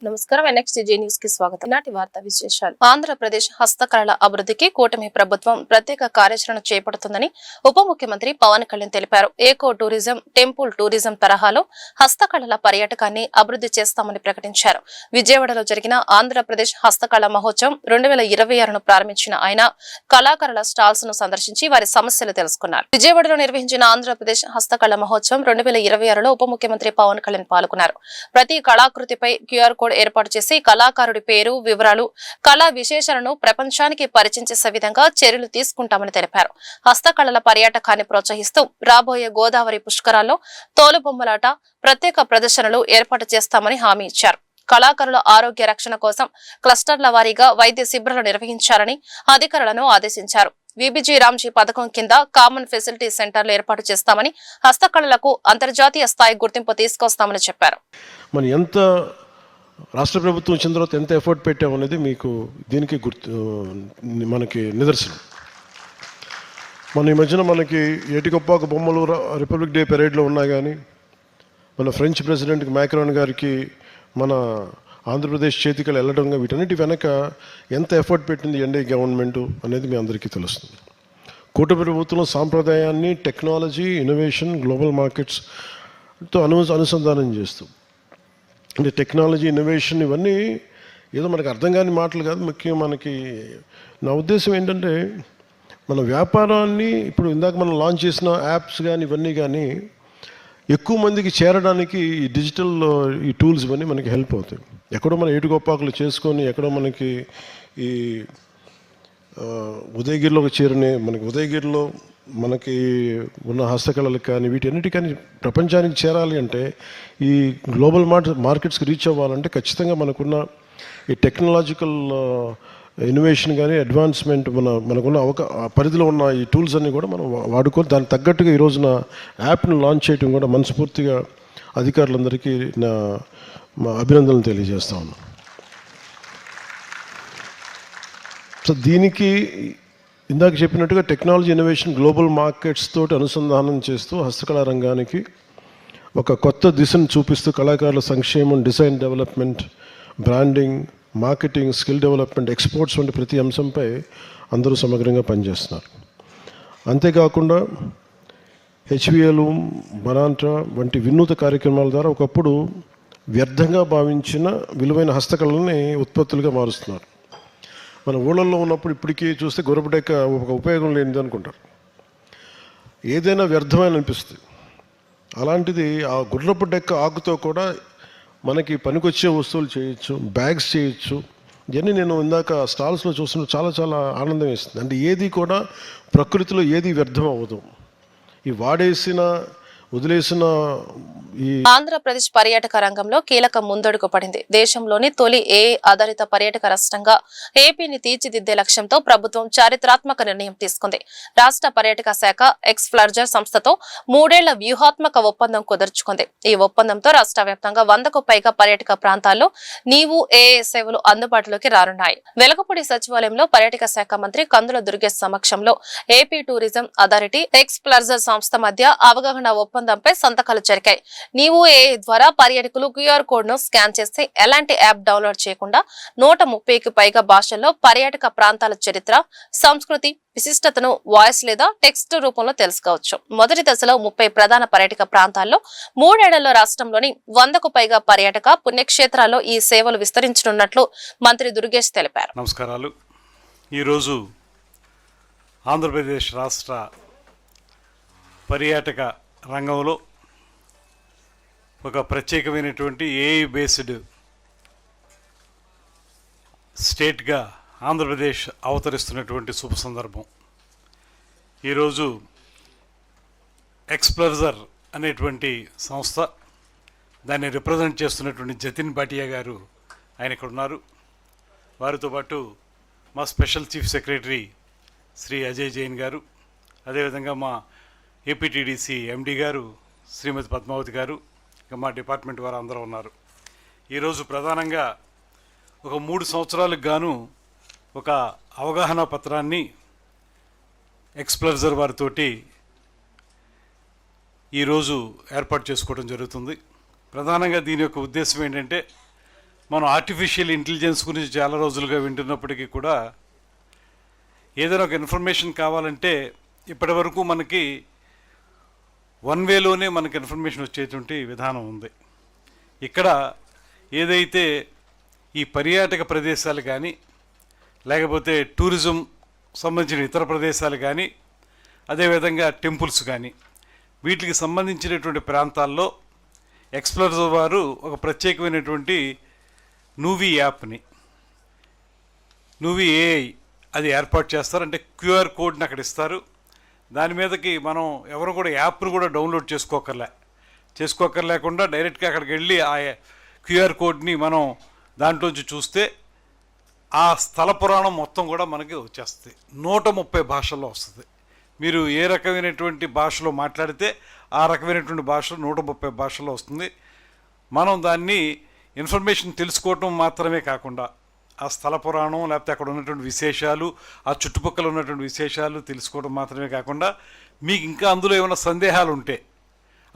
నమస్కారం. NXTJ news కి స్వాగతం. నాటి వార్తా విశేషాలు. ఆంధ్రప్రదేశ్ హస్తకళల అభివృద్ధికి కూటమి ప్రభుత్వం ప్రత్యేక కార్యాచరణ చేపడుతుందని ఉప ముఖ్యమంత్రి పవన్ కళ్యాణ్ తెలిపారు. ఏకో టూరిజం, టెంపుల్ టూరిజం తరహాలో హస్తకళల పర్యాటకాన్ని అభివృద్ధి చేస్తామని ప్రకటించారు. విజయవాడలో జరిగిన ఆంధ్రప్రదేశ్ హస్తకళ మహోత్సవం 2026ను ప్రారంభించిన ఆయన కళాకారుల స్టాల్స్ ను సందర్శించి వారి సమస్యలు తెలుసుకున్నారు. విజయవాడలో నిర్వహించిన ఆంధ్రప్రదేశ్ హస్తకళ మహోత్సవం 2026లో ఉప ముఖ్యమంత్రి పవన్ కళ్యాణ్ పాల్గొన్నారు. ప్రతి కళాకృతిపై QR కోడ్ ఏర్పాటు చేసి కళాకారుడి పేరు, వివరాలు, కళా విశేషాలను ప్రపంచానికి పరిచయం చేసే విధంగా చర్యలు తీసుకుంటామని తెలిపారు. హస్తకళల పర్యాటకాన్ని ప్రోత్సహిస్తూ రాబోయే గోదావరి పుష్కరాల్లో తోలుబొమ్మలాట, ప్రత్యేక ప్రదర్శనలు ఏర్పాటు చేస్తామని హామీ ఇచ్చారు. కళాకారుల ఆరోగ్య రక్షణ కోసం క్లస్టర్ల వారీగా వైద్య శిబిరాలు నిర్వహించాలని అధికారులను ఆదేశించారు. విబిజి రామ్జీ పథకం కింద కామన్ ఫెసిలిటీ సెంటర్లు ఏర్పాటు చేస్తామని, హస్తకళలకు అంతర్జాతీయ స్థాయి గుర్తింపు తీసుకొస్తామని చెప్పారు. రాష్ట్ర ప్రభుత్వం వచ్చిన తర్వాత ఎంత ఎఫర్ట్ పెట్టామనేది మీకు దీనికి మనకి నిదర్శనం. ఈ మధ్యన మనకి ఏటికొప్పాక బొమ్మలు రిపబ్లిక్ డే పెరేడ్లో ఉన్నా కానీ, మన ఫ్రెంచ్ ప్రెసిడెంట్ మ్యాక్రాన్ గారికి మన ఆంధ్రప్రదేశ్ చేతికలు వెళ్ళడం, వీటన్నిటి వెనక ఎంత ఎఫర్ట్ పెట్టింది ఎన్డీఏ గవర్నమెంట్ అనేది మీ అందరికీ తెలుస్తుంది. కూటమి ప్రభుత్వం సాంప్రదాయాన్ని టెక్నాలజీ, ఇన్నోవేషన్, గ్లోబల్ మార్కెట్స్తో అనుసంధానం చేస్తూ, అంటే టెక్నాలజీ, ఇన్నోవేషన్ ఇవన్నీ ఏదో మనకు అర్థం కాని మాటలు కాదు. ముఖ్యంగా మనకి నా ఉద్దేశం ఏంటంటే, మన వ్యాపారాన్ని ఇప్పుడు ఇందాక మనం లాంచ్ చేసిన యాప్స్ కానీ ఇవన్నీ కానీ ఎక్కువ మందికి చేరడానికి ఈ డిజిటల్ ఈ టూల్స్ ఇవన్నీ మనకి హెల్ప్ అవుతాయి. ఎక్కడో మన ఏటుగొప్పాకులు చేసుకొని ఎక్కడో మనకి ఈ ఉదయగిరిలోకి చేరని మనకి ఉదయగిరిలో మనకి ఉన్న హస్తకళలకు కానీ వీటన్నిటి కానీ ప్రపంచానికి చేరాలి అంటే, ఈ గ్లోబల్ మార్కెట్స్కి రీచ్ అవ్వాలంటే ఖచ్చితంగా మనకున్న ఈ టెక్నాలజికల్ ఇన్నోవేషన్ కానీ అడ్వాన్స్మెంట్ మనకున్న పరిధిలో ఉన్న ఈ టూల్స్ అన్నీ కూడా మనం వాడుకొని దానికి తగ్గట్టుగా ఈ రోజున యాప్ను లాంచ్ చేయడం కూడా మనస్ఫూర్తిగా అధికారులందరికీ నా అభినందనలు తెలియజేస్తా ఉన్నాను. సో దీనికి ఇందాక చెప్పినట్టుగా టెక్నాలజీ, ఇన్నోవేషన్, గ్లోబల్ మార్కెట్స్ తోటి అనుసంధానం చేస్తూ హస్తకళా రంగానికి ఒక కొత్త దిశను చూపిస్తూ కళాకారుల సంక్షేమం, design development, branding, marketing, skill development, exports వంటి ప్రతి అంశంపై అందరూ సమగ్రంగా పనిచేస్తున్నారు. అంతేకాకుండా హెచ్విఏలు, బనాంట్రా వంటి వినూత కార్యక్రమాల ద్వారా ఒకప్పుడు వ్యర్థంగా భావించిన విలువైన హస్తకళల్ని ఉత్పత్తులుగా మారుస్తున్నారు. మన ఊళ్ళల్లో ఉన్నప్పుడు ఇప్పటికీ చూస్తే గుర్రపు ఒక ఉపయోగం లేనిది అనుకుంటారు, ఏదైనా వ్యర్థమైన అనిపిస్తుంది. అలాంటిది ఆ గుర్రపు డెక్క ఆకుతో కూడా మనకి పనికొచ్చే వస్తువులు చేయొచ్చు, బ్యాగ్స్ చేయొచ్చు. ఇవన్నీ నేను ఇందాక స్టాల్స్లో చూస్తున్న చాలా చాలా ఆనందం వేస్తుంది. అంటే ఏది కూడా ప్రకృతిలో ఏది వ్యర్థం అవ్వదు. ఈ వాడేసిన వదిలేసిన ఆంధ్రప్రదేశ్ పర్యాటక రంగంలో కీలక ముందడుగు పడింది. దేశంలోని తొలి AI ఆధారిత పర్యాటక రాష్ట్రంగా ఏపీని తీర్చిదిద్దే లక్ష్యంతో ప్రభుత్వం చారిత్రాత్మక నిర్ణయం తీసుకుంది. రాష్ట్ర పర్యాటక శాఖ ఎక్స్ప్లర్జర్ సంస్థతో 3 ఏళ్ల వ్యూహాత్మక ఒప్పందం కుదుర్చుకుంది. ఈ ఒప్పందంతో రాష్ట్ర వ్యాప్తంగా 100కు పైగా పర్యాటక ప్రాంతాల్లో నీవు AI సేవలు అందుబాటులోకి రానున్నాయి. వెలగపూడి సచివాలయంలో పర్యాటక శాఖ మంత్రి కందుల దుర్గేష్ సమక్షంలో ఏపీ టూరిజం అథారిటీ, ఎక్స్ప్లర్జర్ సంస్థ మధ్య అవగాహన ఒప్పందంపై సంతకాలు జరిగాయి. నీవు AI ద్వారా పర్యాటకులు QR కోడ్ ను స్కాన్ చేస్తే ఎలాంటి యాప్ డౌన్లోడ్ చేయకుండా 130కి పైగా భాషల్లో పర్యాటక ప్రాంతాల చరిత్ర, సంస్కృతి, విశిష్టతను వాయిస్ లేదా టెక్స్ట్ రూపంలో తెలుసుకోవచ్చు. మొదటి దశలో 30 ప్రధాన పర్యాటక ప్రాంతాల్లో 3 ఏళ్లలో రాష్ట్రంలోని 100కు పైగా పర్యాటక పుణ్యక్షేత్రాల్లో ఈ సేవలు విస్తరించనున్నట్లు మంత్రి దుర్గేష్ తెలిపారు. నమస్కారాలు. ఈరోజు ఆంధ్రప్రదేశ్ రాష్ట్ర పర్యాటక రంగంలో ఒక ప్రత్యేకమైనటువంటి AI బేస్డ్ స్టేట్గా ఆంధ్రప్రదేశ్ అవతరిస్తున్నటువంటి శుభ సందర్భం. ఈరోజు ఎక్స్ప్లర్జర్ అనేటువంటి సంస్థ, దాన్ని రిప్రజెంట్ చేస్తున్నటువంటి జతిన్ భాటియా గారు ఆయన ఇక్కడ ఉన్నారు. వారితో పాటు మా special chief secretary Shri Ajay Jain గారు, అదేవిధంగా మా APTDC MD గారు శ్రీమతి పద్మావతి గారు, మా డిపార్ట్మెంట్ వారు అందరూ ఉన్నారు. ఈరోజు ప్రధానంగా ఒక 3 సంవత్సరాలకు గాను ఒక అవగాహన పత్రాన్ని ఎక్స్ప్లర్జర్ వారితోటి ఈరోజు ఏర్పాటు చేసుకోవడం జరుగుతుంది. ప్రధానంగా దీని యొక్క ఉద్దేశం ఏంటంటే, మనం ఆర్టిఫిషియల్ ఇంటెలిజెన్స్ గురించి చాలా రోజులుగా వింటున్నప్పటికీ కూడా ఏదైనా ఒక ఇన్ఫర్మేషన్ కావాలంటే ఇప్పటి వరకు మనకి వన్ వేలోనే మనకి ఇన్ఫర్మేషన్ వచ్చేటువంటి విధానం ఉంది. ఇక్కడ ఏదైతే ఈ పర్యాటక ప్రదేశాలు కానీ లేకపోతే టూరిజం సంబంధించిన ఇతర ప్రదేశాలు కానీ అదేవిధంగా టెంపుల్స్ కానీ వీటికి సంబంధించినటువంటి ప్రాంతాల్లో ఎక్స్ప్లోరర్ వారు ఒక ప్రత్యేకమైనటువంటి నూవీ యాప్ని నూవీ ఏఐ అది ఏర్పాటు చేస్తారు. అంటే క్యూఆర్ కోడ్ని అక్కడ ఇస్తారు. దాని మీదకి మనం ఎవరు కూడా యాప్ను కూడా డౌన్లోడ్ చేసుకోకర్లేకుండా డైరెక్ట్గా అక్కడికి వెళ్ళి ఆ క్యూఆర్ కోడ్ని మనం దాంట్లోంచి చూస్తే ఆ స్థల పురాణం మొత్తం కూడా మనకి వచ్చేస్తుంది. 130 భాషల్లో వస్తుంది. మీరు ఏ రకమైనటువంటి భాషలో మాట్లాడితే ఆ రకమైనటువంటి భాషలో 130 భాషల్లో వస్తుంది. మనం దాన్ని ఇన్ఫర్మేషన్ తెలుసుకోవటం మాత్రమే కాకుండా ఆ స్థల పురాణం లేకపోతే అక్కడ ఉన్నటువంటి విశేషాలు ఆ చుట్టుపక్కల ఉన్నటువంటి విశేషాలు తెలుసుకోవడం మాత్రమే కాకుండా మీకు ఇంకా అందులో ఏమైనా సందేహాలు ఉంటే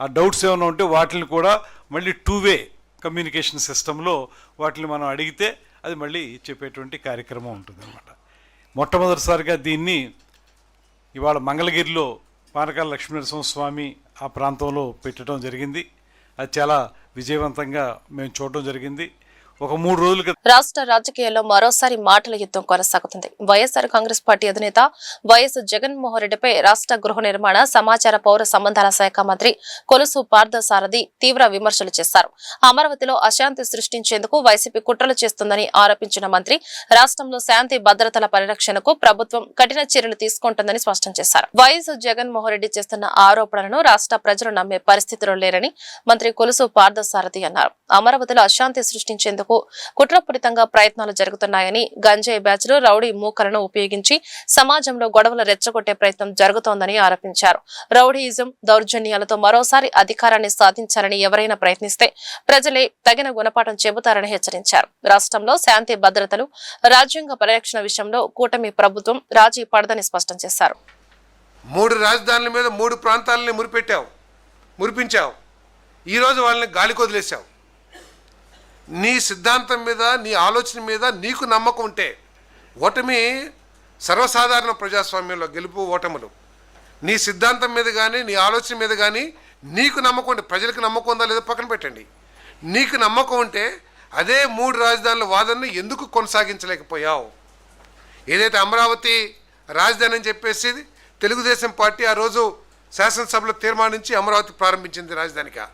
ఆ డౌట్స్ ఏమైనా ఉంటే వాటిని కూడా మళ్ళీ 2-వే కమ్యూనికేషన్ సిస్టంలో వాటిని మనం అడిగితే అది మళ్ళీ చెప్పేటువంటి కార్యక్రమం ఉంటుంది అన్నమాట. మొట్టమొదటిసారిగా దీన్ని ఇవాళ మంగళగిరిలో పానకాల లక్ష్మీనరసింహస్వామి ఆ ప్రాంతంలో పెట్టడం జరిగింది. అది చాలా విజయవంతంగా మేము చూడడం జరిగింది. ఒక 3 రోజులుగా రాష్ట్ర రాజకీయాల్లో మరోసారి మాటల యుద్ధం కొనసాగుతుంది. వైఎస్ఆర్ కాంగ్రెస్ పార్టీ అధినేత వైఎస్ జగన్మోహన్ రెడ్డిపై రాష్ట్ర గృహ నిర్మాణ సమాచార పౌర సంబంధాల శాఖ మంత్రి కొలుసు పార్థసారథి తీవ్ర విమర్శలు చేశారు. అమరావతిలో అశాంతి సృష్టించేందుకు వైసీపీ కుట్రలు చేస్తుందని ఆరోపించిన మంత్రి రాష్ట్రంలో శాంతి భద్రతల పరిరక్షణకు ప్రభుత్వం కఠిన చర్యలు తీసుకుంటుందని స్పష్టం చేశారు. వైఎస్ జగన్మోహన్ రెడ్డి చేస్తున్న ఆరోపణలను రాష్ట్ర ప్రజలు నమ్మే పరిస్థితిలో లేరని మంత్రి కొలుసు పార్థసారథి అన్నారు. అమరావతిలో అశాంతి సృష్టించేందుకు కుట్రపూరితంగా ప్రయత్నాలు జరుగుతున్నాయని, గంజాయి బ్యాచ్లు రౌడీ మూకలను ఉపయోగించి సమాజంలో గొడవలు రెచ్చగొట్టే ప్రయత్నం జరుగుతోందని ఆరోపించారు. రౌడీయిజం, దౌర్జన్యాలతో మరోసారి అధికారాన్ని సాధించాలని ఎవరైనా ప్రయత్నిస్తే ప్రజలే తగిన గుణపాఠం చెబుతారని హెచ్చరించారు. రాష్ట్రంలో శాంతి భద్రతలు, రాజ్యాంగ పరిరక్షణ విషయంలో కూటమి ప్రభుత్వం రాజీ పడదని స్పష్టం చేశారు. 3 రాజధానుల మీద 3 ప్రాంతాలని మురిపించావు. ఈరోజు వాళ్ళని గాలికి వదిలేశావు. నీ సిద్ధాంతం మీద, నీ ఆలోచన మీద నీకు నమ్మకం ఉంటే, ఓటమి సర్వసాధారణ ప్రజాస్వామ్యంలో గెలుపు ఓటములు, నీ సిద్ధాంతం మీద కానీ నీ ఆలోచన మీద కానీ నీకు నమ్మకం ఉంటే, ప్రజలకు నమ్మకం ఉందా లేదో పక్కన పెట్టండి, నీకు నమ్మకం ఉంటే అదే 3 రాజధానుల వాదనను ఎందుకు కొనసాగించలేకపోయావు? ఏదైతే అమరావతి రాజధాని అని చెప్పేసి తెలుగుదేశం పార్టీ ఆ రోజు శాసనసభలో తీర్మానించి అమరావతి ప్రారంభించింది రాజధానిగా.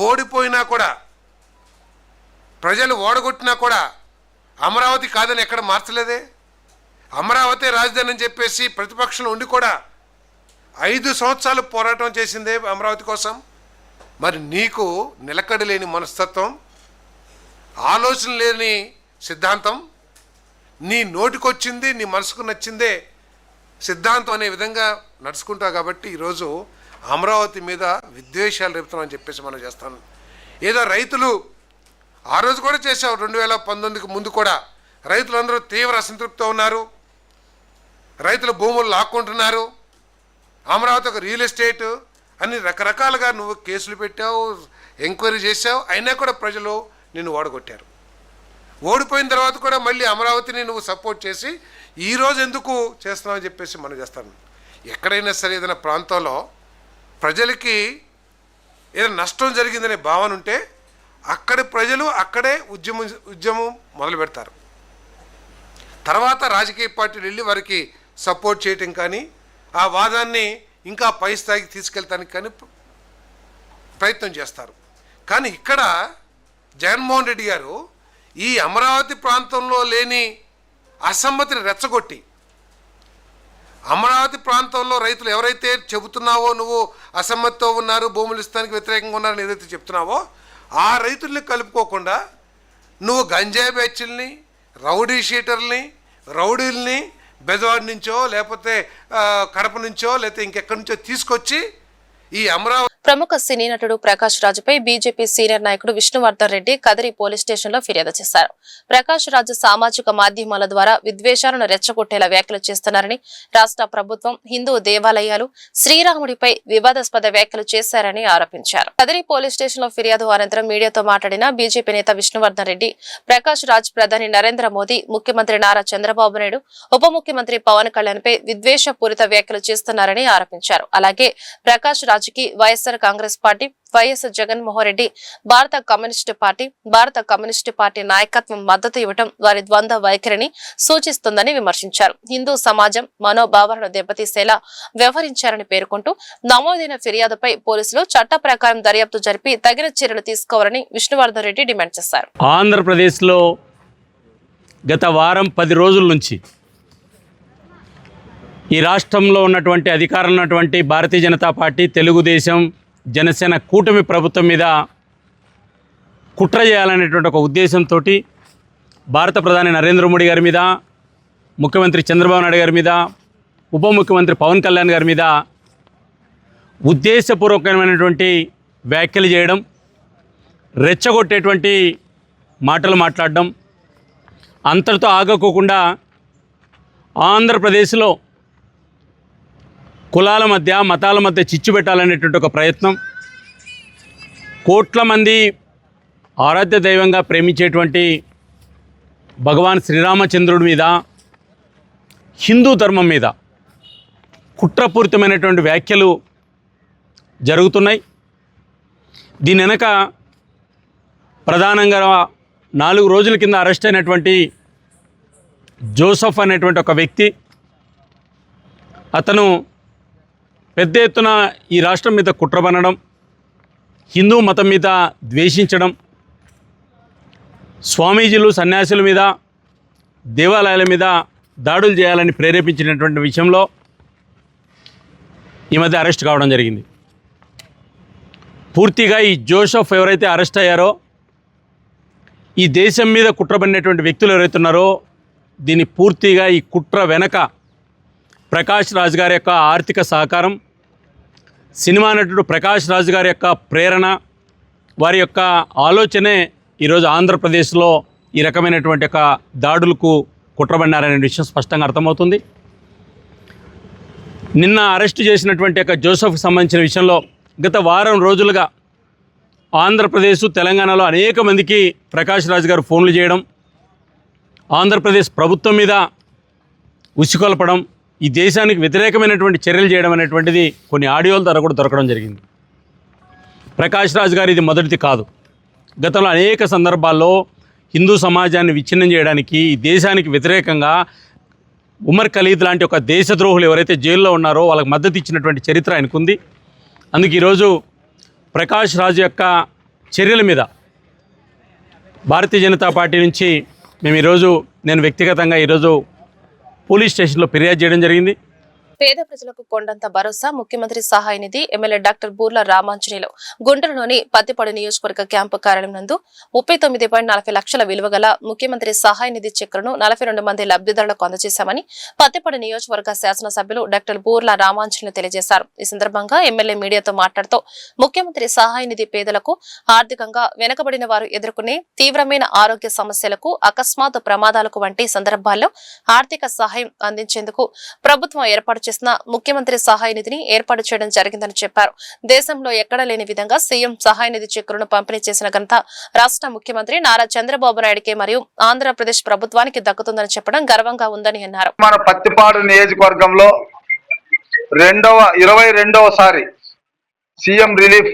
ఓడిపోయినా కూడా, ప్రజలు ఓడగొట్టినా కూడా అమరావతి కాదని ఎక్కడ మార్చలేదే. అమరావతి రాజధాని అని చెప్పేసి ప్రతిపక్షంలో ఉండి కూడా 5 సంవత్సరాలు పోరాటం చేసిందే అమరావతి కోసం. మరి నీకు నిలకడలేని మనస్తత్వం, ఆలోచన లేని సిద్ధాంతం, నీ నోటికొచ్చింది, నీ మనసుకు నచ్చిందే సిద్ధాంతం అనే విధంగా నడుచుకుంటావు. కాబట్టి ఈరోజు అమరావతి మీద విద్వేషాలు రేపుతామని చెప్పేసి మనం చేస్తాను. ఏదో రైతులు ఆ రోజు కూడా చేశావు, 2019కి ముందు కూడా రైతులందరూ తీవ్ర అసంతృప్తితో ఉన్నారు. రైతుల భూములు లాక్కుంటున్నారు. అమరావతి ఒక రియల్ ఎస్టేట్ అని రకరకాలుగా నువ్వు కేసులు పెట్టావు, ఎంక్వైరీ చేశావు. అయినా కూడా ప్రజలు నిన్ను ఓడగొట్టారు. ఓడిపోయిన తర్వాత కూడా మళ్ళీ అమరావతిని నువ్వు సపోర్ట్ చేసి ఈరోజు ఎందుకు చేస్తున్నావు అని చెప్పేసి మనం చేస్తాను. ఎక్కడైనా సరే ఏదైనా ప్రాంతంలో ప్రజలకి ఏదైనా నష్టం జరిగిందనే భావన ఉంటే అక్కడి ప్రజలు అక్కడే ఉద్యమం మొదలు పెడతారు. తర్వాత రాజకీయ పార్టీలు వెళ్ళి వారికి సపోర్ట్ చేయటం కానీ, ఆ వాదాన్ని ఇంకా పై స్థాయికి తీసుకెళ్తానికి కానీ ప్రయత్నం చేస్తారు. కానీ ఇక్కడ జగన్మోహన్ రెడ్డి గారు ఈ అమరావతి ప్రాంతంలో లేని అసమ్మతిని రెచ్చగొట్టి, అమరావతి ప్రాంతంలో రైతులు ఎవరైతే చెబుతున్నావో నువ్వు అసమ్మతితో ఉన్నారు, భూములు ఇస్తానికి వ్యతిరేకంగా ఉన్నారని ఏదైతే చెప్తున్నావో ఆ రైతుల్ని కలుపుకోకుండా నువ్వు గంజాయి బ్యాచ్ల్ని, రౌడీ షీటర్ని, రౌడీల్ని బెజవాడ నుంచో లేకపోతే కడప నుంచో లేకపోతే ఇంకెక్కడి నుంచో తీసుకొచ్చి ఈ అమరావతి ప్రముఖ సినీ నటుడు ప్రకాష్ రాజుపై బీజేపీ సీనియర్ నాయకుడు విష్ణువర్ధన్ రెడ్డి కదిరి పోలీస్ స్టేషన్ లో ఫిర్యాదు చేశారు. ప్రకాష్ రాజు సామాజిక మాధ్యమాల ద్వారా విద్వేషాలను రెచ్చగొట్టేలా వ్యాఖ్యలు చేస్తున్నారని, రాష్ట్ర ప్రభుత్వం హిందూ దేవాలయాలు, శ్రీరాముడిపై వివాదాస్పద వ్యాఖ్యలు చేశారని ఆరోపించారు. కదిరి పోలీస్ స్టేషన్ లో ఫిర్యాదు అనంతరం మీడియాతో మాట్లాడిన బీజేపీ నేత విష్ణువర్ధన్ రెడ్డి, ప్రకాష్ రాజ్ ప్రధాని నరేంద్ర మోదీ, ముఖ్యమంత్రి నారా చంద్రబాబు నాయుడు, ఉప ముఖ్యమంత్రి పవన్ కళ్యాణ్ పై విద్వేషపూరిత వ్యాఖ్యలు చేస్తున్నారని ఆరోపించారు. అలాగే ప్రకాష్ రాజుకి వైఎస్ఆర్ కాంగ్రెస్ పార్టీ, వైఎస్ జగన్మోహన్ రెడ్డి, భారత కమ్యూనిస్టు పార్టీ నాయకత్వం మద్దతు ఇవ్వడం వారి ద్వంద్వ వైఖరిని సూచిస్తుందని విమర్శించారు. హిందూ సమాజం మనోభావాలను దెబ్బతీసేలా వ్యవహరించారని పేర్కొంటూ నమోదైన ఫిర్యాదుపై పోలీసులు చట్ట ప్రకారం దర్యాప్తు జరిపి తగిన చర్యలు తీసుకోవాలని విష్ణువర్ధన్ రెడ్డి డిమాండ్ చేశారు. ఆంధ్రప్రదేశ్లో గత వారం 10 రోజుల నుంచి ఈ రాష్ట్రంలో ఉన్నటువంటి అధికారంలో ఉన్నటువంటి భారతీయ జనతా పార్టీ, తెలుగుదేశం, జనసేన కూటమి ప్రభుత్వం మీద కుట్ర చేయాలనేటువంటి ఒక ఉద్దేశంతో భారత ప్రధాని నరేంద్ర మోడీ గారి మీద, ముఖ్యమంత్రి చంద్రబాబు నాయుడు గారి మీద, ఉప ముఖ్యమంత్రి పవన్ కళ్యాణ్ గారి మీద ఉద్దేశపూర్వకమైనటువంటి వ్యాఖ్యలు చేయడం, రెచ్చగొట్టేటువంటి మాటలు మాట్లాడడం, అంతటితో ఆగకోకుండా ఆంధ్రప్రదేశ్లో కులాల మధ్య, మతాల మధ్య చిచ్చు పెట్టాలనేటువంటి ఒక ప్రయత్నం, కోట్ల మంది ఆరాధ్య దైవంగా ప్రేమించేటువంటి భగవాన్ శ్రీరామచంద్రుడి మీద, హిందూ ధర్మం మీద కుట్రపూరితమైనటువంటి వ్యాఖ్యలు జరుగుతున్నాయి. దీని వెనక ప్రధానంగా 4 రోజుల కింద అరెస్ట్ అయినటువంటి జోసఫ్ అనేటువంటి ఒక వ్యక్తి, అతను పెద్ద ఎత్తున ఈ రాష్ట్రం మీద కుట్రబనడం, హిందూ మతం మీద ద్వేషించడం, స్వామీజీలు, సన్యాసుల మీద, దేవాలయాల మీద దాడులు చేయాలని ప్రేరేపించినటువంటి విషయంలో ఈ మధ్య అరెస్ట్ కావడం జరిగింది. పూర్తిగా ఈ జోసఫ్ ఎవరైతే అరెస్ట్ అయ్యారో, ఈ దేశం మీద కుట్రబడినటువంటి వ్యక్తులు ఎవరైతే ఉన్నారో, దీన్ని పూర్తిగా ఈ కుట్ర వెనక ప్రకాష్ రాజ్ గారి యొక్క ఆర్థిక సహకారం, సినిమా నటుడు ప్రకాష్ రాజ్ గారి యొక్క ప్రేరణ, వారి యొక్క ఆలోచనే ఈరోజు ఆంధ్రప్రదేశ్లో ఈ రకమైనటువంటి యొక్క దాడులకు కుట్రబడినారనే విషయం స్పష్టంగా అర్థమవుతుంది. నిన్న అరెస్టు చేసినటువంటి యొక్క జోసఫ్కి సంబంధించిన విషయంలో గత వారం రోజులుగా ఆంధ్రప్రదేశ్, తెలంగాణలో అనేక మందికి ప్రకాష్ రాజ్ గారు ఫోన్లు చేయడం, ఆంధ్రప్రదేశ్ ప్రభుత్వం మీద ఉసికొల్పడం, ఈ దేశానికి వ్యతిరేకమైనటువంటి చర్యలు చేయడం అనేటువంటిది కొన్ని ఆడియోల ద్వారా కూడా దొరకడం జరిగింది. ప్రకాష్ రాజ్ గారు ఇది మొదటిది కాదు. గతంలో అనేక సందర్భాల్లో హిందూ సమాజాన్ని విచ్ఛిన్నం చేయడానికి, ఈ దేశానికి వ్యతిరేకంగా ఉమర్ ఖలీద్ లాంటి ఒక దేశద్రోహులు ఎవరైతే జైల్లో ఉన్నారో వాళ్ళకి మద్దతు ఇచ్చినటువంటి చరిత్ర ఆయనకుంది. అందుకు ఈరోజు ప్రకాష్ రాజ్ యొక్క చర్యల మీద భారతీయ జనతా పార్టీ నుంచి నేను వ్యక్తిగతంగా ఈరోజు పోలీస్ స్టేషన్లో ఫిర్యాదు చేయడం జరిగింది. పేద ప్రజలకు కొండంత భరోసా ముఖ్యమంత్రి సహాయ నిధి ఎమ్మెల్యే డాక్టర్ బూర్ల రామాంజనేయులు గుంటూరులోని పత్తిపాడు నియోజకవర్గ క్యాంపు కార్యాలయం నందు 39.40 లక్షల విలువ గల ముఖ్యమంత్రి సహాయ నిధి చెక్కులను 42 మంది లబ్ధిదారులకు అందజేశామని పత్తిపాడు నియోజకవర్గ శాసనసభ్యులు డాక్టర్ బూర్ల రామాంజనేయులు తెలియజేశారు. ఈ సందర్భంగా ఎమ్మెల్యే మీడియాతో మాట్లాడుతూ ముఖ్యమంత్రి సహాయ నిధి పేదలకు, ఆర్థికంగా వెనుకబడిన వారు ఎదుర్కొనే తీవ్రమైన ఆరోగ్య సమస్యలకు, అకస్మాత్ ప్రమాదాలకు వంటి సందర్భాల్లో ఆర్థిక సహాయం అందించేందుకు ప్రభుత్వం ఏర్పాటు చేసిన ముఖ్యమంత్రి సహాయ నిధిని ఏర్పాటు చేయడం జరిగిందని చెప్పారు. దేశంలో ఎక్కడా లేని విధంగా సీఎం సహాయ నిధి చెక్కులను పంపిణీ చేసిన ఘనత రాష్ట్ర ముఖ్యమంత్రి నారా చంద్రబాబు నాయుడుకే మరియు ఆంధ్రప్రదేశ్ ప్రభుత్వానికి దక్కుతుందని చెప్పడం గర్వంగా ఉందని అన్నారు. మన పత్తిపాడు నియోజకవర్గంలో 22వసారి సీఎం రిలీఫ్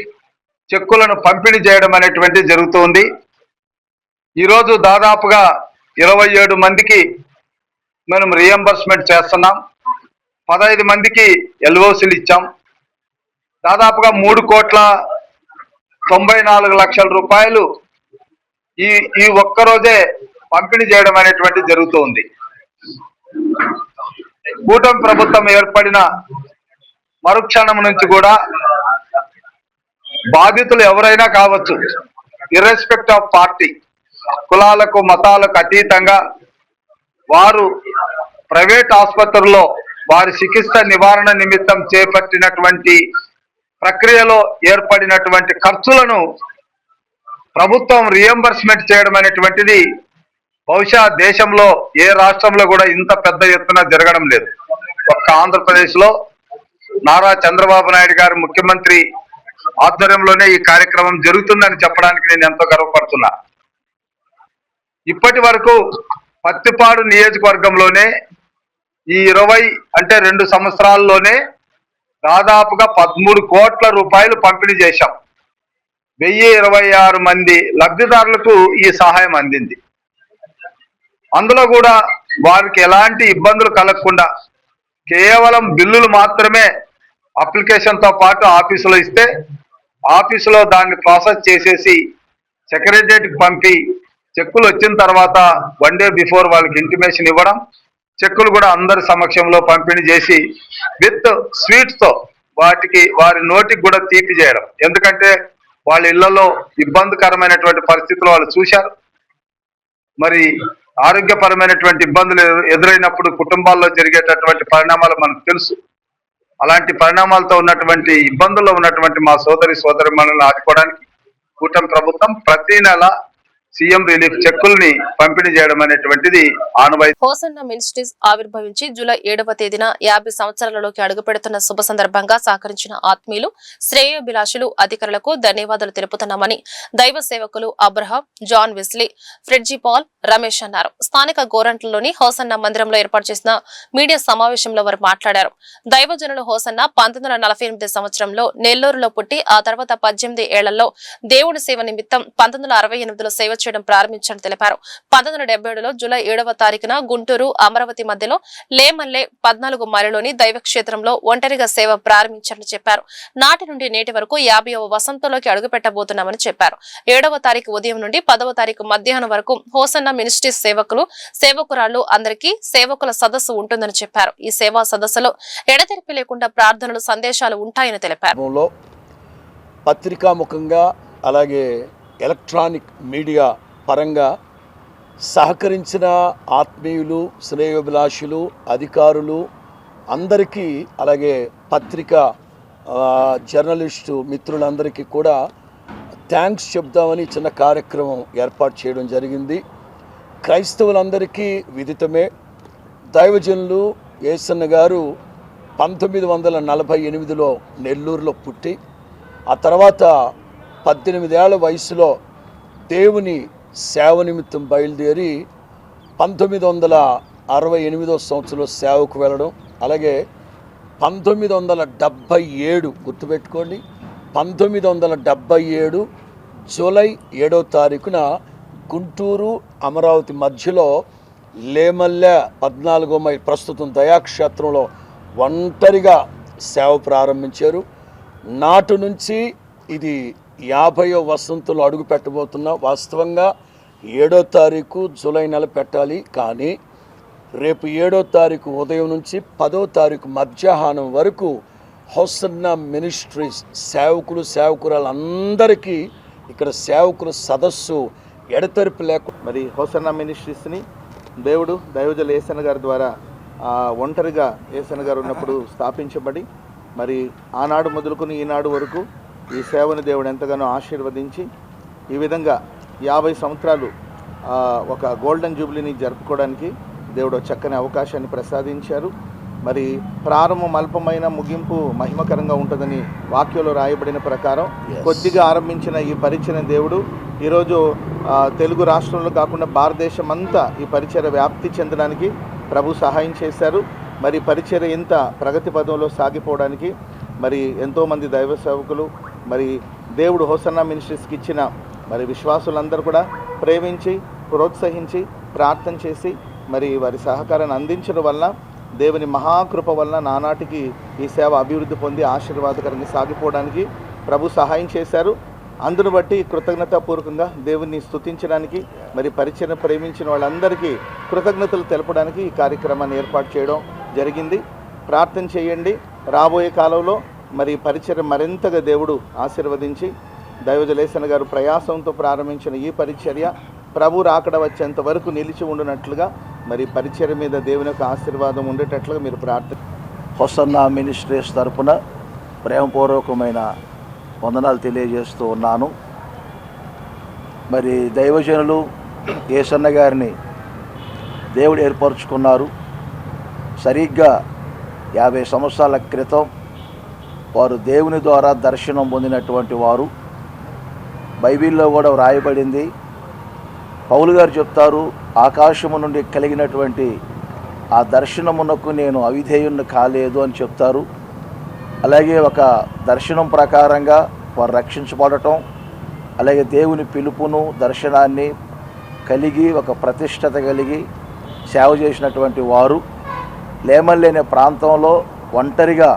చెక్కులను పంపిణీ చేయడం అనేటువంటి జరుగుతోంది. ఈరోజు దాదాపుగా 27 మందికి మనం రియంబర్స్మెంట్ చేస్తున్నాం. 15 మందికి ఎల్ఓసీలు ఇచ్చాం. దాదాపుగా 3,94,00,000 రూపాయలు ఈ ఒక్కరోజే పంపిణీ చేయడం అనేటువంటి జరుగుతోంది. కూటమి ప్రభుత్వం ఏర్పడిన మరుక్షణం నుంచి కూడా బాధితులు ఎవరైనా కావచ్చు, ఇర్రెస్పెక్ట్ ఆఫ్ పార్టీ, కులాలకు మతాలకు అతీతంగా వారు ప్రైవేట్ ఆసుపత్రుల్లో వారి చికిత్స నివారణ నిమిత్తం చేపట్టినటువంటి ప్రక్రియలో ఏర్పడినటువంటి ఖర్చులను ప్రభుత్వం రియంబర్స్మెంట్ చేయడం అనేటువంటిది బహుశా దేశంలో ఏ రాష్ట్రంలో కూడా ఇంత పెద్ద ఎత్తున జరగడం లేదు. ఒక్క ఆంధ్రప్రదేశ్లో నారా చంద్రబాబు నాయుడు గారు ముఖ్యమంత్రి ఆధ్వర్యంలోనే ఈ కార్యక్రమం జరుగుతుందని చెప్పడానికి నేను ఎంతో గర్వపడుతున్నా. ఇప్పటి వరకు పత్తిపాడు నియోజకవర్గంలోనే ఈ 2 సంవత్సరాల్లోనే దాదాపుగా 13 కోట్ల రూపాయలు పంపిణీ చేశాం. 1026 మంది లబ్ధిదారులకు ఈ సహాయం అందింది. అందులో కూడా వారికి ఎలాంటి ఇబ్బందులు కలగకుండా కేవలం బిల్లులు మాత్రమే అప్లికేషన్తో పాటు ఆఫీసులో ఇస్తే ఆఫీసులో దాన్ని ప్రాసెస్ చేసేసి సెక్రటరియట్కి పంపి చెక్కులు వచ్చిన తర్వాత 1 డే బిఫోర్ వాళ్ళకి ఇంటిమేషన్ ఇవ్వడం, చెక్కులు కూడా అందరి సమక్షంలో పంపిణీ చేసి విత్ స్వీట్స్తో వారి నోటికి కూడా తీపి చేయడం. ఎందుకంటే వాళ్ళ ఇళ్లలో ఇబ్బందికరమైనటువంటి పరిస్థితులు వాళ్ళు చూశారు. మరి ఆరోగ్యపరమైనటువంటి ఇబ్బందులు ఎదురైనప్పుడు కుటుంబాల్లో జరిగేటటువంటి పరిణామాలు మనకు తెలుసు. అలాంటి పరిణామాలతో ఉన్నటువంటి ఇబ్బందుల్లో ఉన్నటువంటి మా సోదరిమణులను ఆదుకోవడానికి కూటమి ప్రభుత్వం ప్రతి నెల సీఎం రిలీఫ్ చెక్కుల్ని పంపిణీ చేయడం అనేటువంటిది ఆనవాయితీ. హోసన్న మినిస్ట్రీస్ ఆవిర్భవించి జూలై 7వ తేదీన 50 సంవత్సరాలలోకి అడుగుపెడుతున్న శుభ సందర్భంగా సహకరించిన ఆత్మీయులు, శ్రేయోభిలాషులు, అధికారులకు ధన్యవాదాలు తెలుపుతున్నామని దైవ సేవకులు Abraham, John Wesley, Freddy Paul, Ramesh అన్నారు. స్థానిక గోరంట్లలోని హోసన్న మందిరంలో ఏర్పాటు చేసిన మీడియా సమావేశంలో వారు మాట్లాడారు. దైవజనులు హోసన్న 1948 సంవత్సరంలో నెల్లూరులో పుట్టి ఆ తర్వాత 18 ఏళ్లలో దేవుడి సేవ నిమిత్తం 1968లో సేవ చేయడం ప్రారంభించారని తెలిపారు. 1977లో జూలై 7వ తారీఖున గుంటూరు, అమరావతి మధ్యలో లేమల్లె 14 మైళ్ళలోని దైవ క్షేత్రంలో ఒంటరిగా సేవ ప్రారంభించారని చెప్పారు. నాటి నుండి నేటి వరకు 50వ వసంతంలోకి అడుగుపెట్టబోతున్నామని చెప్పారు. 7వ తారీఖు ఉదయం నుండి 10వ తారీఖు మధ్యాహ్నం వరకు హోసన్న మినిస్ట్రీస్ సేవకురాళ్లు అందరికీ సేవకుల సదస్సు ఉంటుందని చెప్పారు. ఈ సేవా సదస్సులో ఎడతెరిపి లేకుండా ప్రార్థనలు, సందేశాలు ఉంటాయని తెలిపారు. పత్రికాముఖంగా అలాగే ఎలక్ట్రానిక్ మీడియా పరంగా సహకరించిన ఆత్మీయులు, శ్రేయోభిలాషులు, అధికారులు అందరికీ, అలాగే పత్రికా జర్నలిస్టు మిత్రులందరికీ కూడా థ్యాంక్స్ చెప్దామని చిన్న కార్యక్రమం ఏర్పాటు చేయడం జరిగింది. క్రైస్తవులందరికీ విదితమే. దైవజనులు యేసన్న గారు 1948లో నెల్లూరులో పుట్టి ఆ తర్వాత 18 ఏళ్ల వయసులో దేవుని సేవ నిమిత్తం బయలుదేరి 1968 సంవత్సరంలో సేవకు వెళ్ళడం, అలాగే 1977 గుర్తుపెట్టుకోండి, 1977 జూలై 7వ తారీఖున గుంటూరు, అమరావతి మధ్యలో లేమల్లె 14 మైల్ ప్రస్తుతం దయాక్షేత్రంలో ఒంటరిగా సేవ ప్రారంభించారు. నాటి నుంచి ఇది 50వ వసంతంలో అడుగు పెట్టబోతున్నా. వాస్తవంగా 7వ తారీఖు జూలై నెల పెట్టాలి, కానీ రేపు 7వ తారీఖు ఉదయం నుంచి 10వ తారీఖు మధ్యాహ్నం వరకు హోసన్న మినిస్ట్రీస్ సేవకురాలందరికీ ఇక్కడ సేవకుల సదస్సు ఎడతెరిపి లేకుండా. మరి హోసన్న మినిస్ట్రీస్ని దైవజనులు యేసన్న గారి ద్వారా ఒంటరిగా యేసన్న గారు ఉన్నప్పుడు స్థాపించబడి మరి ఆనాడు మొదలుకొని ఈనాడు వరకు ఈ సేవని దేవుడు ఎంతగానో ఆశీర్వదించి ఈ విధంగా 50 సంవత్సరాలు ఒక గోల్డెన్ జూబ్లీని జరుపుకోవడానికి దేవుడు చక్కని అవకాశాన్ని ప్రసాదించారు. మరి ప్రారంభం అల్పమైన, ముగింపు మహిమకరంగా ఉంటుందని వాక్యంలో రాయబడిన ప్రకారం కొద్దిగా ఆరంభించిన ఈ పరిచర్య దేవుడు ఈరోజు తెలుగు రాష్ట్రంలో కాకుండా భారతదేశం అంతా ఈ పరిచర్య వ్యాప్తి చెందడానికి ప్రభు సహాయం చేశారు. మరి పరిచర్య ఇంత ప్రగతి పదంలో సాగిపోవడానికి మరి ఎంతోమంది దైవ సేవకులు, మరి దేవుడు హోసన్న మినిస్ట్రీస్కి ఇచ్చిన మరి విశ్వాసులందరూ కూడా ప్రేమించి, ప్రోత్సహించి, ప్రార్థన చేసి మరి వారి సహకారాన్ని అందించడం వల్ల దేవుని మహాకృప వలన నానాటికి ఈ సేవ అభివృద్ధి పొంది ఆశీర్వాదకరంగా సాగిపోవడానికి ప్రభు సహాయం చేశారు. అందును బట్టి కృతజ్ఞతాపూర్వకంగా దేవుని స్తుతించడానికి, మరి పరిచర్య ప్రేమించిన వాళ్ళందరికీ కృతజ్ఞతలు తెలపడానికి ఈ కార్యక్రమాన్ని ఏర్పాటు చేయడం జరిగింది. ప్రార్థన చేయండి. రాబోయే కాలంలో మరి పరిచర్య మరింతగా దేవుడు ఆశీర్వదించి దైవజనులు యేసన్న గారు ప్రయాసంతో ప్రారంభించిన ఈ పరిచర్య ప్రభు రాకడ వచ్చేంత వరకు నిలిచి ఉండినట్లుగా మరి పరిచర్య మీద దేవుని యొక్క ఆశీర్వాదం ఉండేటట్లుగా మీరు ప్రార్థన. హోసన్న మినిస్ట్రీస్ తరపున ప్రేమపూర్వకమైన వందనాలు తెలియజేస్తూ ఉన్నాను. మరి దైవజనులు యేసన్న గారిని దేవుడు ఏర్పరచుకున్నారు. సరిగ్గా 50 సంవత్సరాల క్రితం వారు దేవుని ద్వారా దర్శనం పొందినటువంటి వారు. బైబిల్లో కూడా వ్రాయబడింది. పౌలు గారు చెప్తారు, ఆకాశము నుండి కలిగినటువంటి ఆ దర్శనమునకు నేను అవిధేయుణ్ణి కాలేదు అని చెప్తారు. అలాగే ఒక దర్శనం ప్రకారంగా వారు రక్షించబడటం, అలాగే దేవుని పిలుపును దర్శనాన్ని కలిగి ఒక ప్రతిష్టత కలిగి సేవ చేసినటువంటి వారు లేమల్లేని ప్రాంతంలో ఒంటరిగా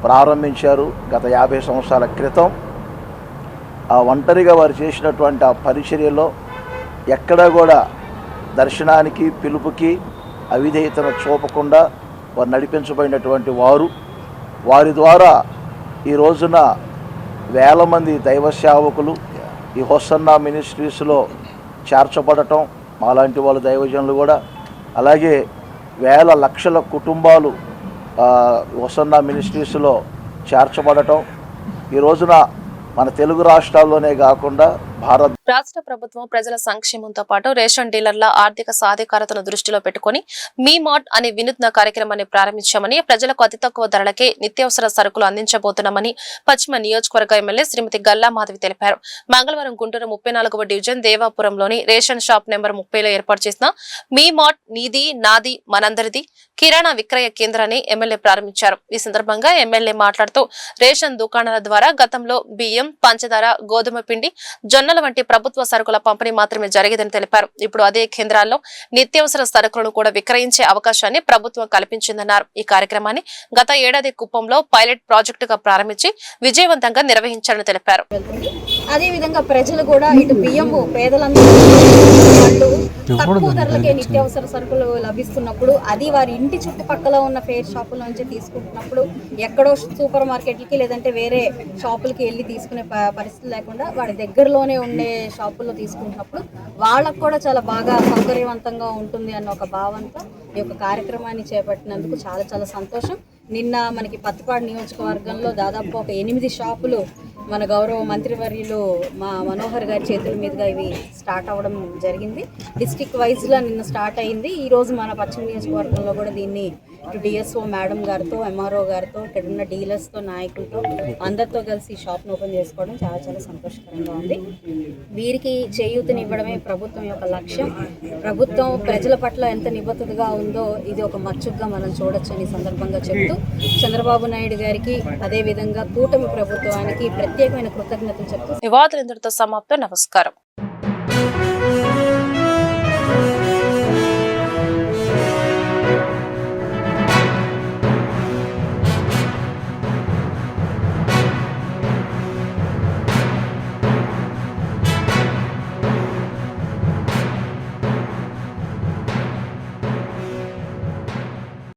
ప్రారంభించారు గత 50 సంవత్సరాల క్రితం. ఆ ఒంటరిగా వారు చేసినటువంటి ఆ పరిచర్యలో ఎక్కడా కూడా దర్శనానికి పిలుపుకి అవిధేయతను చూపకుండా వారు నడిపించబడినటువంటి వారు. వారి ద్వారా ఈ రోజున వేల మంది దైవ సేవకులు ఈ హోసన్నా మినిస్ట్రీస్లో చేర్చబడటం, మాలాంటి వాళ్ళు దైవజనులు కూడా, అలాగే వేల లక్షల కుటుంబాలు హోసన్నా మినిస్ట్రీస్లో చేర్చబడటం ఈ రోజున మన తెలుగు రాష్ట్రాల్లోనే కాకుండా భారత్ రాష్ట్ర ప్రభుత్వం ప్రజల సంక్షేమంతో పాటు రేషన్ డీలర్ల ఆర్థిక సాధికారతను దృష్టిలో పెట్టుకుని మీ మార్ట్ అనే వినూత్న కార్యక్రమాన్ని ప్రారంభించామని, ప్రజలకు అతి తక్కువ ధరలకే నిత్యావసర సరుకులు అందించబోతున్నామని పశ్చిమ నియోజకవర్గ ఎమ్మెల్యే శ్రీమతి గల్లా మాధవి తెలిపారు. మంగళవారం గుంటూరు 34వ డివిజన్ దేవాపురంలోని రేషన్ షాప్ నెంబర్ 30లో ఏర్పాటు చేసిన మీ మార్ట్ నీది నాది మనందరిది కిరాణా విక్రయ కేంద్రాన్ని ఎమ్మెల్యే ప్రారంభించారు. ఈ సందర్భంగా ఎమ్మెల్యే మాట్లాడుతూ రేషన్ దుకాణాల ద్వారా గతంలో బియ్యం, పంచదార, గోధుమ పిండి, జొన్నల వంటి ప్రభుత్వ సరుకుల పంపిణీ మాత్రమే జరిగేదని తెలిపారు. ఇప్పుడు అదే కేంద్రాల్లో నిత్యావసర సరుకులను కూడా విక్రయించే అవకాశాన్ని ప్రభుత్వం కల్పించిందన్నారు. ఈ కార్యక్రమాన్ని గత ఏడాది కుప్పంలో పైలట్ ప్రాజెక్టుగా ప్రారంభించి విజయవంతంగా నిర్వహించారని తెలిపారు. అదే విధంగా ప్రజలు కూడా ఇటు బియ్యము పేదలందరూ వాళ్ళు తక్కువ ధరలకే నిత్యావసర సరుకులు లభిస్తున్నప్పుడు, అది వారి ఇంటి చుట్టుపక్కల ఉన్న ఫేర్ షాపుల నుంచి తీసుకుంటున్నప్పుడు, ఎక్కడో సూపర్ మార్కెట్లకి లేదంటే వేరే షాపులకి వెళ్ళి తీసుకునే పరిస్థితి లేకుండా వాడి దగ్గరలోనే ఉండే షాపుల్లో తీసుకుంటున్నప్పుడు వాళ్ళకు కూడా చాలా బాగా సౌకర్యవంతంగా ఉంటుంది అన్న ఒక భావంతో ఈ యొక్క కార్యక్రమాన్ని చేపట్టినందుకు చాలా చాలా సంతోషం. నిన్న మనకి పత్తిపాడు నియోజకవర్గంలో దాదాపు ఒక 8 షాపులు మన గౌరవ మంత్రివర్యులు మా మనోహర్ గారి చేతుల మీదుగా ఇవి స్టార్ట్ అవ్వడం జరిగింది. డిస్ట్రిక్ట్ వైజ్గా నిన్న స్టార్ట్ అయింది. ఈరోజు మన పశ్చిమ నియోజకవర్గంలో కూడా దీన్ని ఇటు డిఎస్ఓ మేడం గారితో, ఎంఆర్ఓ గారితో, ఇక్కడ ఉన్న డీలర్స్తో, నాయకులతో అందరితో కలిసి షాప్ను ఓపెన్ చేసుకోవడం చాలా చాలా సంతోషకరంగా ఉంది. వీరికి చేయూతనివ్వడమే ప్రభుత్వం యొక్క లక్ష్యం. ప్రభుత్వం ప్రజల పట్ల ఎంత నిబద్ధతగా ఉందో ఇది ఒక మచ్చుగా మనం చూడొచ్చని సందర్భంగా చెప్తూ చంద్రబాబు నాయుడు గారికి అదేవిధంగా కూటమి ప్రభుత్వానికి ప్రత్యేకమైన కృతజ్ఞతలు చెప్తూ వివాదాలు ఇంతటితో సమాప్తం. నమస్కారం.